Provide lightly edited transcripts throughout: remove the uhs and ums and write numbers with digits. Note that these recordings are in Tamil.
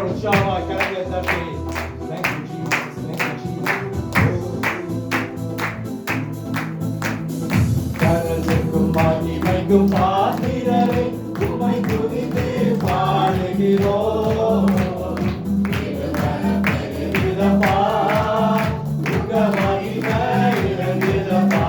உற்சாகமா கரங்களை தட்டி Thank you, Jesus. Thank you, Jesus. கரலுக்கும் மகிமைக்கும் பாத்திரரை உம்மை துதித்து பாடுகிறோம். இறங்குதப்பா, உங்க மகிமை இறங்குதப்பா.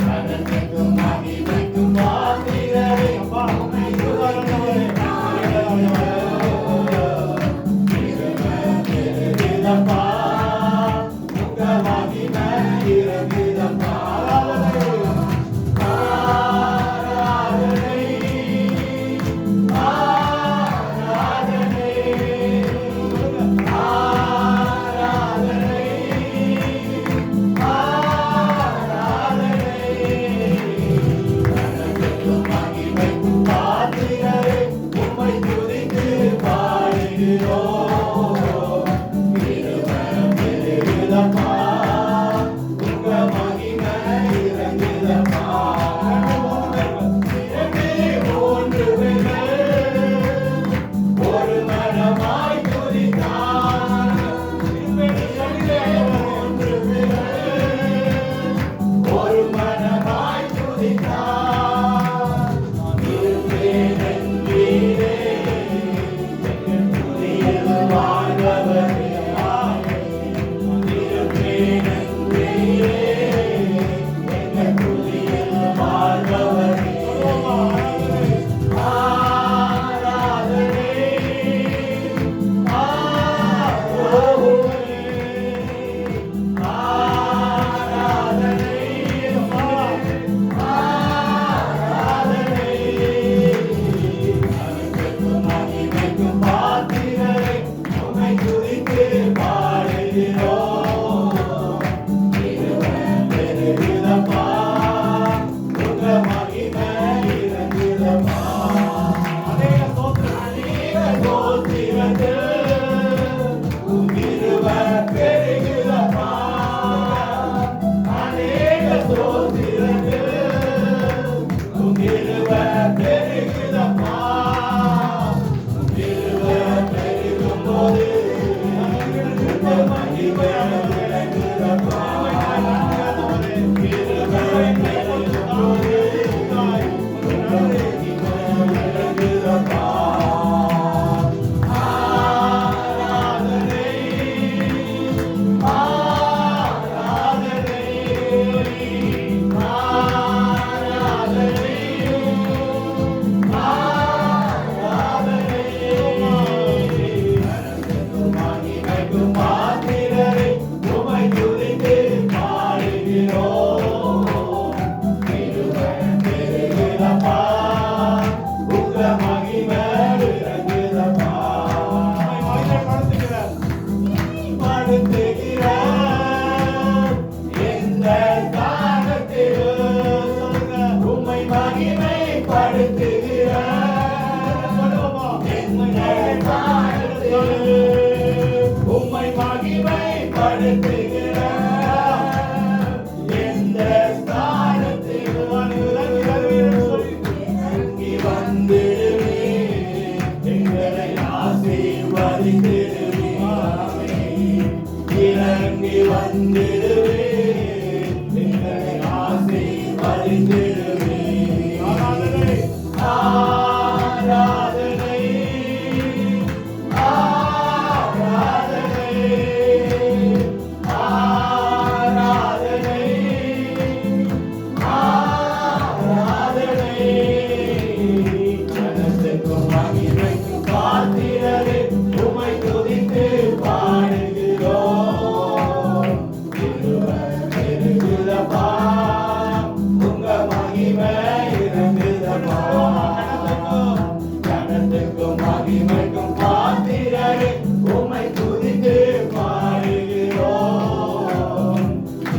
கரலுக்கும் மகிமைக்கும் பாத்திரரை உம்மை துதித்து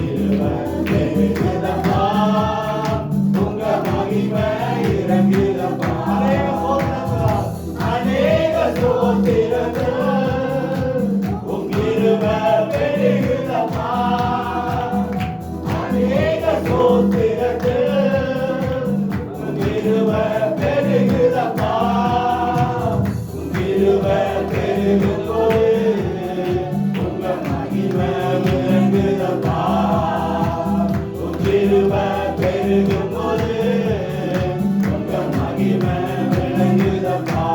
இறங்குதப்பா, உங்க மகிமை இறங்குதப்பா. கிருப பெருகும்போது உங்க மகிமை விளங்குதப்பா.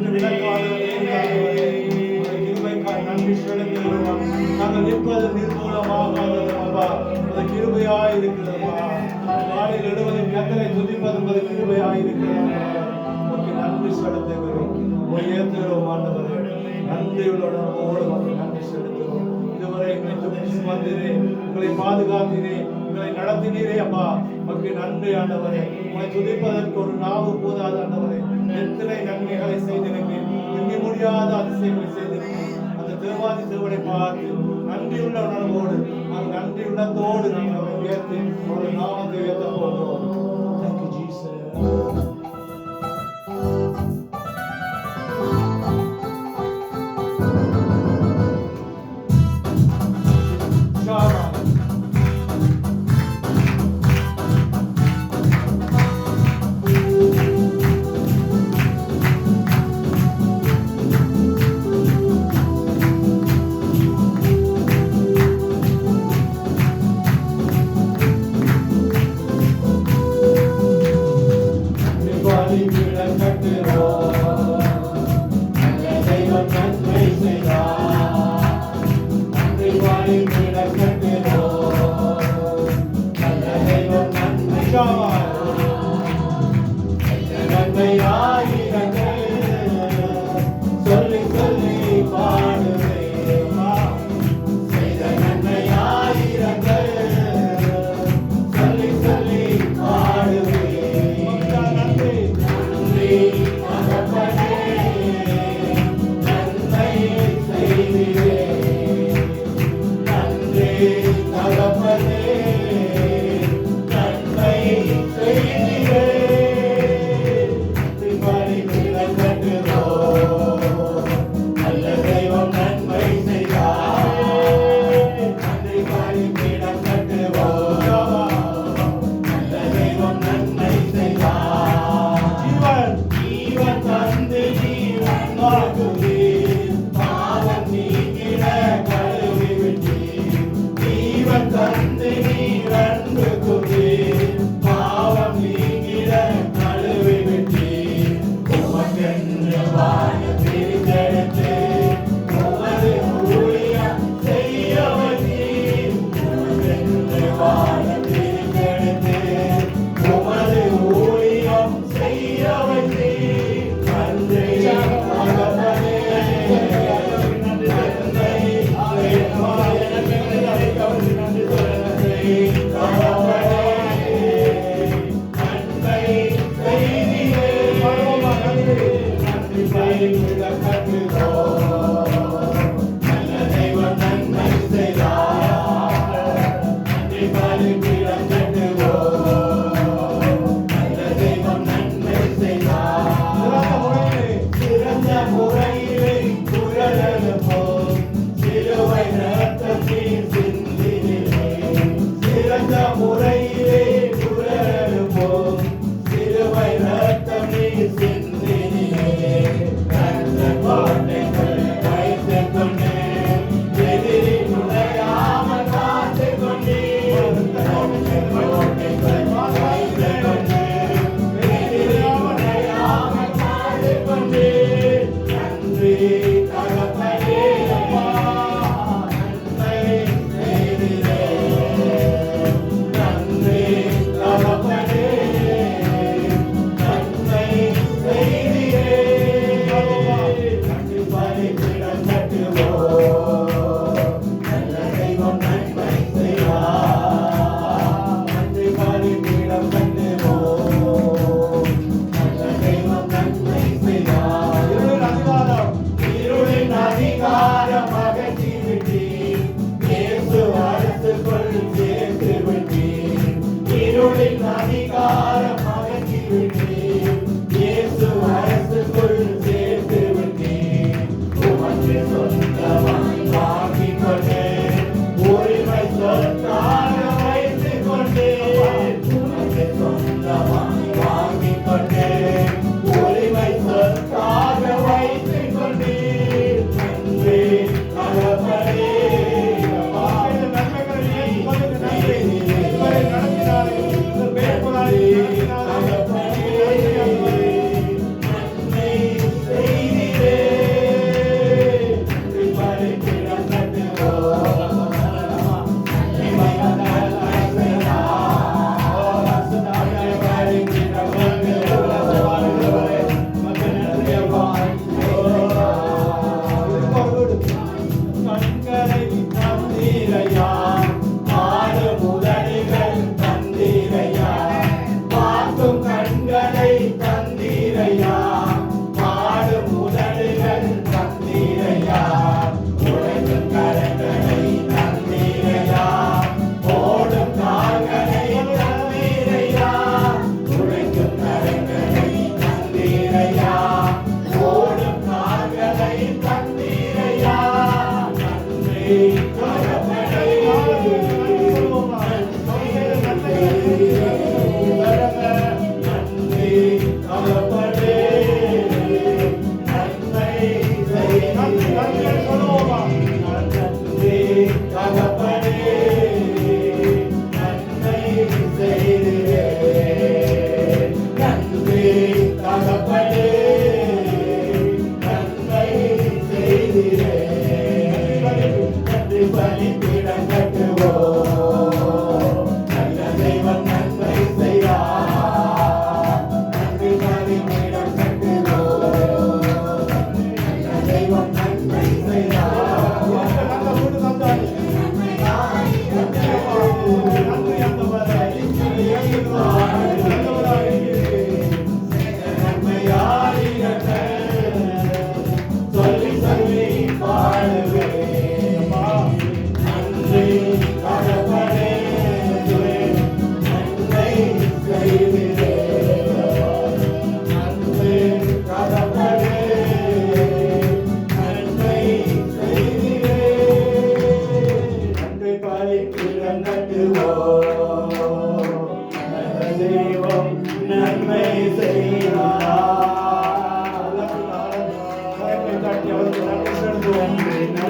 விட்டு விலக்காதவரே, கிருபைக்காய் நன்றி செலுத்துகிறோம். நாங்கள் நிற்பது நிர்மூலமாகாதது அப்பா, அது கிருபையாய் இருக்கிறதப்பா. நாளில் எழுவதும் கத்தரை துதிப்பதும் அது கிருபையாய் இருக்கிறது. உமக்கு நன்றி செலுத்துகிறோம், உயர்த்துகிறோம் ஆண்டவரே. நன்றியுள்ள உணர்வோடு நன்றி செலுத்துகிறோம். இதுவரை எங்களை சுமந்தீரே, உங்களை பாதுகாத்தீரே, உங்களை நடத்தினீரே அப்பா. உமக்கு நன்றி ஆண்டவரே. உங்களை துதிப்பதற்கு ஒரு நாவு போதாது ஆண்டவரே. எத்தனை நன்மைகளை செய்திருக்கிறேன், எண்ணி முடியாத அதிசயங்களை செய்திருக்கிறேன். அந்த தேவாதி தேவனை பார்த்து நன்றியுள்ள உணர்வோடு, நாங்கள் நன்றி உள்ளத்தோடு நாங்கள் உயர்த்தி ஒரு நாமத்தை உயர்த்த போகிறோம். Thank you, Jesus.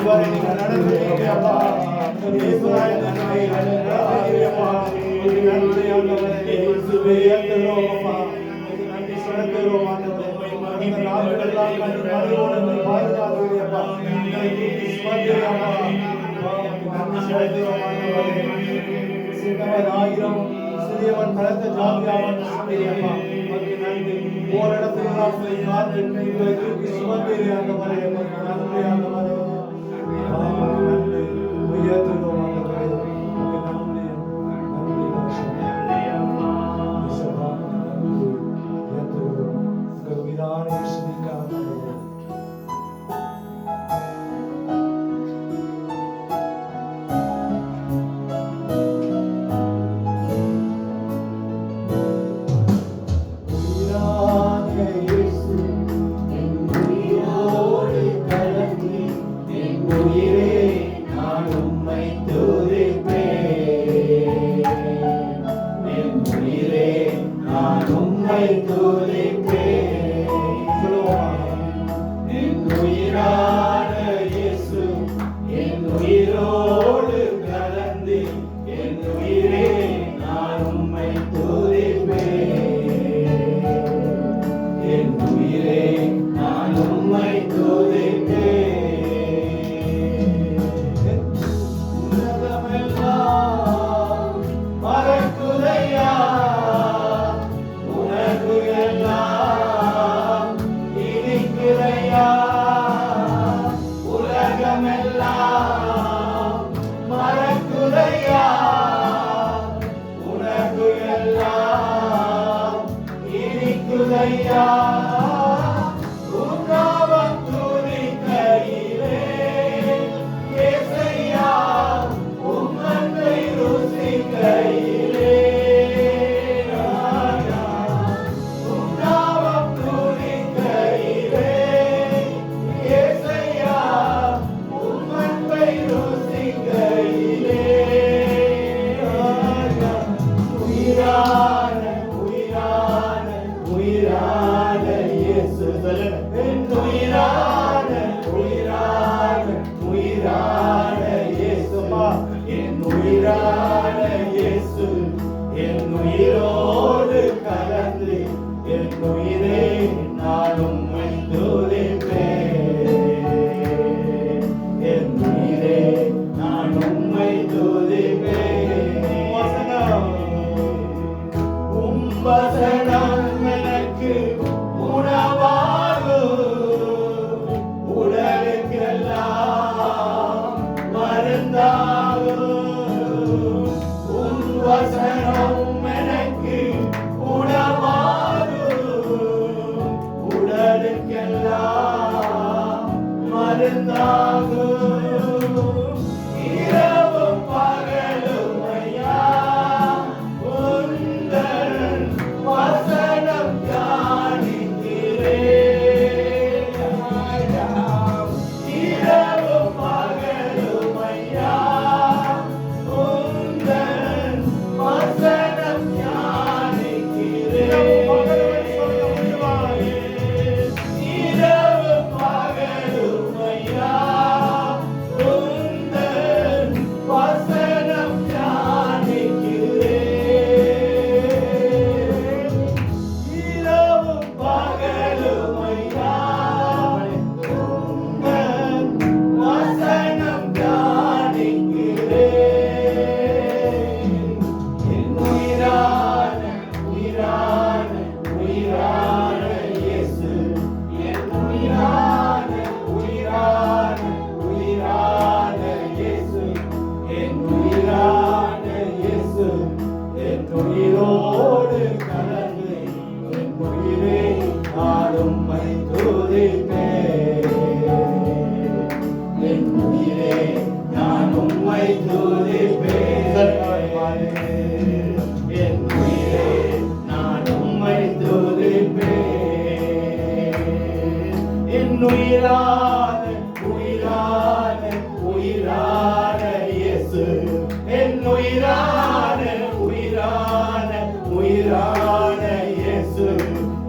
இதுவரை நீங்க நடந்துட்டீங்க அப்பா. இயேசுவாய் நன்மை நடந்துட்டீங்கப்பா. உங்களுக்கு நன்றி ஆண்டவரே. இயேசுவே ஏத்துகிறோம் அப்பா. உங்களுக்கு நன்றி செலுத்துகிறோம் ஆண்டவரே. இந்த நாட்களெல்லாம் கண்டு மழையோடு எங்களை பாதுகாக்கிறீங்கப்பா. எங்களை தூக்கி சுமக்கிறீங்கப்பா. உங்களுக்கு நன்றி செலுத்துகிறோம் ஆண்டவரே. சின்னவன் 1000 சிறியவன் பலத்த ஜாதியாவன் சொன்னீங்கப்பா. உங்களுக்கு நன்றி. ஓரிடத்திலெல்லாம் உங்களை காத்து எங்களை தூக்கி சுமக்கிறீங்க ஆண்டவரே. உங்களுக்கு நன்றி ஆண்டவரே. உங்களுக்கு நன்றி. உயர்த்துகிறோம் ஆண்டவரே. உங்களுக்கு நன்றி. நன்றி இயேசுவா. நன்றி. உயர்த்துகிறோம். உங்கள் மீதான இயேசுவின் ஆண்டவரே.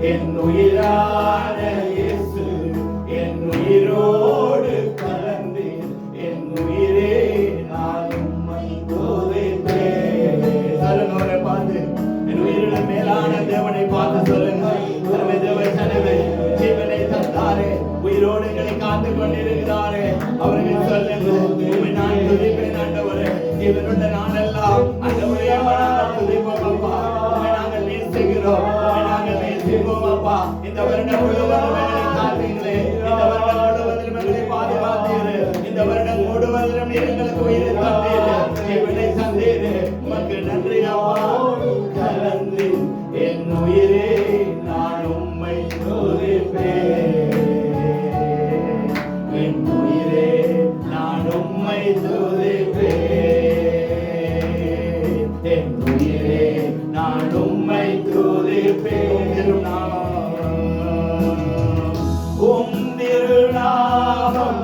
என் உயிரான இயேசு என் உயிரோடு கலந்து உயிரோடு எங்களை காத்து கொண்டிருக்கிறாரே அவர்கள் சொல்லுங்க நான் துதிப்பேன் ஆண்டவரே இவருடைய நாளெல்லாம் ஆண்டவரே நாங்கள் துதிப்போம் அப்பா நாங்கள் நேசிக்கிறோம் நாங்கள் நேசிப்போம் அப்பா இந்த வருடம் முழுவதும் எங்களை காத்தீங்களே இந்த வருடம் முழுவதிலும் எங்களை பாதுகாத்தீரு இந்த வருடம் முழுவதிலும் எங்களுக்கு உயிரை தந்தீரு ஜீவனை தந்தீரு உமக்கு நன்றி அப்பா கலந்து என் உயிரே நான் உம்மை துதிப்பேன் என் உயிரே நான் உம்மை துதிப்பேன் என் உயிரே நான் உம்மை துதிப்பேன் திருநாமம்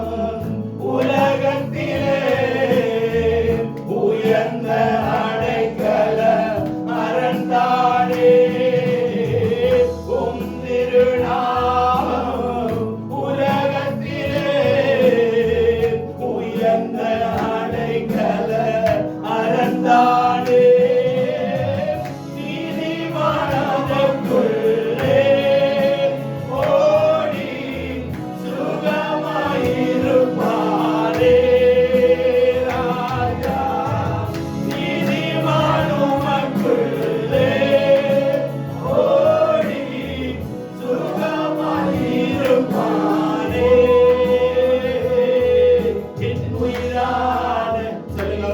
உலகத்திலே உயர்ந்த அடைக்கல அறந்தானே திருநாமம் உலகத்திலே உயர்ந்த அடைக்கல அறந்தானே நீதிமானதற்குள்ளே ஓடி சுகமாயிருப்பாரே ராஜா நீதிமானுமக்குள்ளே ஓடி சுகமாயிருப்பாரே என் உயிரான சொல்லுங்க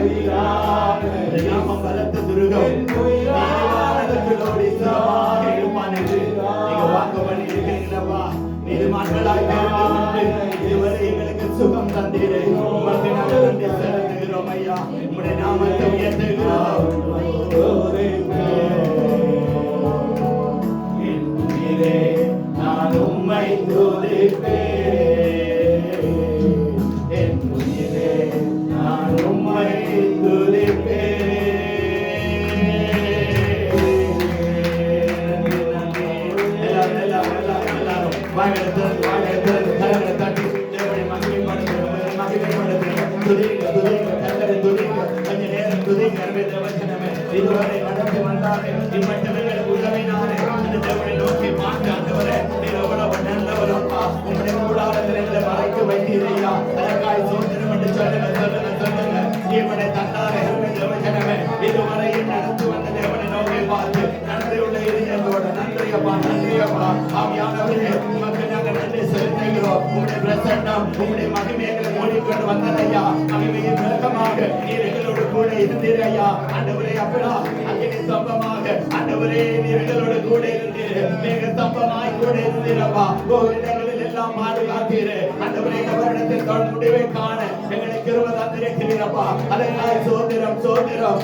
உயிரான நாமம் பலத்த துருகம் நீதிமானதற்குள்ளோடி சுகமாக இருப்பான் என்று நீங்க வாக்கு பண்ணி இருக்கிறீங்களப்பா நீதிமான்களாய் இதுவரை எங்களுக்கு சுகம் தந்தீரே உமக்கு நாங்கள் நன்றி செலுத்துகிறோம் ஐயா உம்முடைய நாமத்தை உயர்த்துகிறோம் என் உயிரே நான் உம்மை துதிப்பேன் என் உயிரே நான் உம்மை துதிப்பேன் எல்லாரும் வாய்களை கரங்களை தட்டி தேவனை மகிமைப்படுத்துங்க துதிங்க கர்த்தரை துதிங்க கொஞ்ச நேரம் துதிங்க தேவச்சனமே இதுவரை நடந்து வந்தாரே இம்மட்டவர்களுக்கு உதவினாரே அந்த தேவனை நோக்கி பார்த்து ஆண்டவரே நீர் எவ்வளவு நல்லவரப்பா உங்களுடைய கூடாரத்தில் எங்களை மறைத்து வைத்தீரையா அதற்காய் சோதனம் என்று சொல்லுங்க இவனை தந்தாரே தேவச்சனமே இதுவரையும் நடந்து வந்த தேவனை நோக்கி பார்த்து நன்றியுள்ள இதயத்தோட நன்றியப்பா ஆவியானவரே உமக்கு நாங்கள் நன்றி செலுத்துகிறோம் உங்களுடைய பிரசன்னம் உங்களுடைய மகிமைகளை மூடிக்கொண்டு வந்ததையா மகிமையின் விளக்கமாக நீர் எங்களோடு கூட இருந்தீரையா ஆண்டவரே அப்படா அக்கினி ஸ்தம்பமாக ஆண்டவரே நீர் எங்களோடு கூட இருந்தீர் மேக ஸ்தம்பமாய் கூட இருந்தீரப்பா இடங்களில் எல்லாம் பாதுகாத்தீர் ஆண்டவரே இந்த வருடத்தில் தொடர் முடிவை காண எங்களை கிருபை தந்திருக்கிறீரப்பா அதற்காக சோதரம்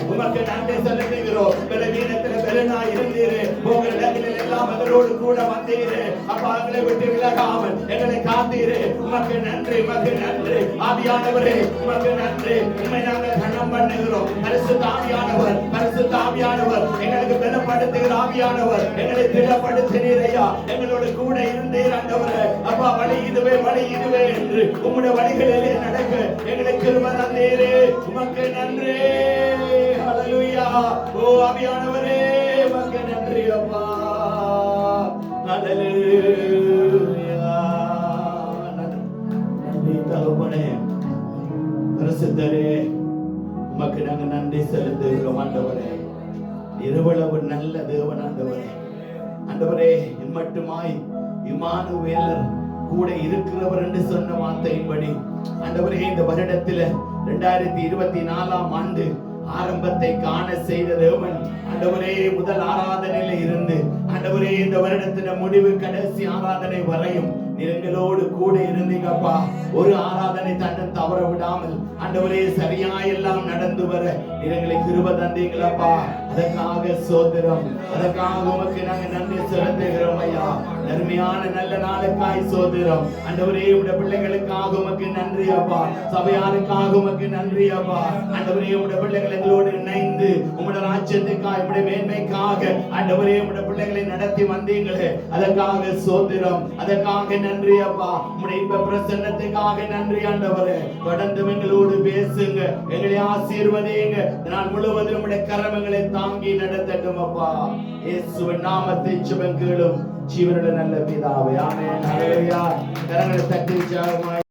உமக்கு நன்றி செலுத்துகிறோம் பலவீனத்தில் பலனாய் இருந்தீர் உங்கள் இடங்களில் எல்லாம் எங்களோடு கூட வந்தீர் அப்பா எங்களை விட்டு விலகாமல் எங்களை காத்தீர் உமக்கு நன்றி ஆவியானவரே உமக்கு நன்றி உண்மை நாங்கள் கண்ணம் பண்ணுகிறோம் பரிசுத்த ஆவியானவர் எங்களுக்கு பலப்படுத்துகிற ஆவியானவர் எங்களை திடப்படுத்தினீர் ஐயா எங்களோடு கூட இருந்தீர் ஆண்டவரே அப்பா வழி இதுவே என்று உம்முடைய வழிகளிலே நடக்க எங்களை கிருபை தந்தீரே உமக்கு நன்றி ஹல்லேலூயா ஓ ஆவியானவரே உமக்கு நன்றி அப்பா ஹல்லேலூயா நன்றி தகப்பனே பரிசுத்தரே உமக்கு நாங்கள் நன்றி செலுத்துகிறோம் ஆண்டவரே இருவளவு நல்ல தேவன் ஆண்டவரே இம்மட்டுமாய் இம்மானுவேலர் கூட இருக்கிறவர் என்று சொன்ன வார்த்தையின்படி ஆண்டவரே இந்த வருடத்தில் 2024ஆம் ஆண்டு ஆரம்பத்தை காண செய்த தேவன் ஆண்டவரே முதல் ஆராதனையில இருந்து ஆண்டவரே இந்த வருடத்தின முடிவு கடைசி ஆராதனை வரையும் எங்களோடு கூட இருந்தீங்கப்பா ஒரு ஆராதனை தன்னை தவற விடாமல் ஆண்டவரே சரியா எல்லாம் நடந்து வர எங்களை கிருபை தந்தீங்களப்பா அதற்காக சோதரம் அதற்காக உமக்கு நாங்கள் நன்றி செலுத்துகிறோம் ஐயா நன்மையான நல்ல நாளுக்காய் சோதரம் ஆண்டவரே உடைய பிள்ளைகளுக்காக உமக்கு நன்றி அப்பா சபையாருக்காக உமக்கு நன்றி அப்பா ஆண்டவரே உடைய பிள்ளைகள் எங்களோடு இணைந்து உங்களுடைய ராஜ்யத்துக்காக உடைய மேன்மைக்காக ஆண்டவரே உடைய பிள்ளைகளை நடத்தி வந்தீங்களே அதற்காக சோதரம் அதற்காக நன்றி அப்பா உடைய இன்ப பிரசன்னத்துக்காக நன்றி ஆண்டவரே தொடர்ந்து எங்களோடு பேசுங்க எங்களை ஆசீர்வதிங்க நான் முழுவதும் உடைய கரங்களை தாங்கி நடத்தட்டும் அப்பா இயேசுவின் நாமத்தை ஜெபம் கேளும் ஜீவனுள்ள நல்ல பிதாவே ஆமென் ஹalleluya கரங்களை தட்டி உற்சாகமாய்